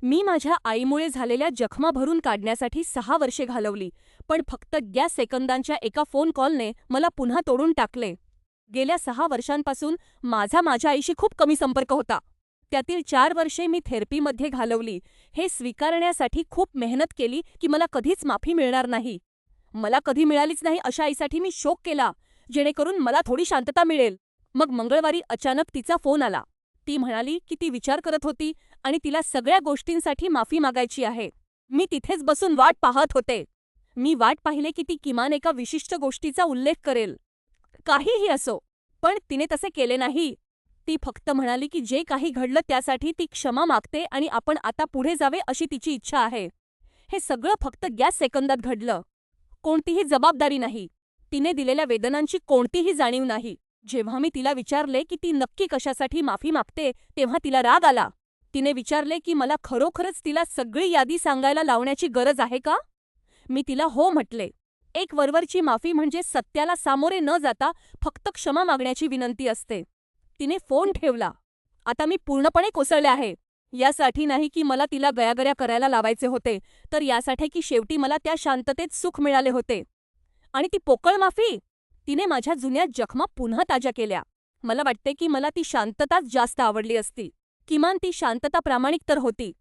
मी माझ्या आईमुळे झालेल्या जखमा भरून काढण्यासाठी 6 वर्षे घालवली, पण फक्त सेकंदांच्या एका फोन कॉलने मला पुन्हा तोडून टाकले. गेल्या 6 वर्षांपासून माझा माझ्या आईशी खूप कमी संपर्क होता. त्यातील 4 वर्षे मी थेरपीमध्ये घालवली, हे स्वीकारण्यासाठी खूप मेहनत केली की मला कधीच माफी मिळणार नाही. मला कधी मिळालीच नाही अशा आईसाठी मी शोक केला, जेणेकरून मला थोडी शांतता मिळेल. मग मंगळवारी अचानक तिचा फोन आला. ती म्हणाली की ती विचार करत होती आणि तिला सगळ्या गोष्टींसाठी माफी मागायची आहे. मी तिथेच बसून वाट पाहत होते. मी वाट पाहिले की ती किमान एका विशिष्ट गोष्टीचा उल्लेख करेल. काहीही असो, पण तिने तसे केले नाही. ती फक्त म्हणाली की जे काही घडलं त्यासाठी ती क्षमा मागते आणि आपण आता पुढे जावे अशी तिची इच्छा आहे. हे सगळं फक्त सेकंदात घडलं. कोणतीही जबाबदारी नाही. तिने दिलेल्या वेदनांची कोणतीही जाणीव नाही. जेव्हा मी तिला विचारले की ती नक्की कशासाठी माफी मागते, तेव्हा तिला राग आला. तिने विचारले की मला खरोखरच तिला सगळी यादी सांगायला लावण्याची गरज आहे का? मी तिला हो म्हटले. एक वरवरची माफी म्हणजे सत्याला सामोरे न जाता फक्त क्षमा मागण्याची विनंती असते. तिने फोन ठेवला. आता मी पूर्णपणे कोसळले आहे. यासाठी नाही की मला तिला गयागया करायला लावायचे होते, तर यासाठी की शेवटी मला त्या शांततेत सुख मिळाले होते. आणि ती पोकळ माफी, तिने माझ्या जुन्या जखमा पुन्हा ताज्या केल्या. मला वाटते की मला ती शांतताच जास्त आवडली असती. किमान ती शांतता प्रामाणिक तर होती.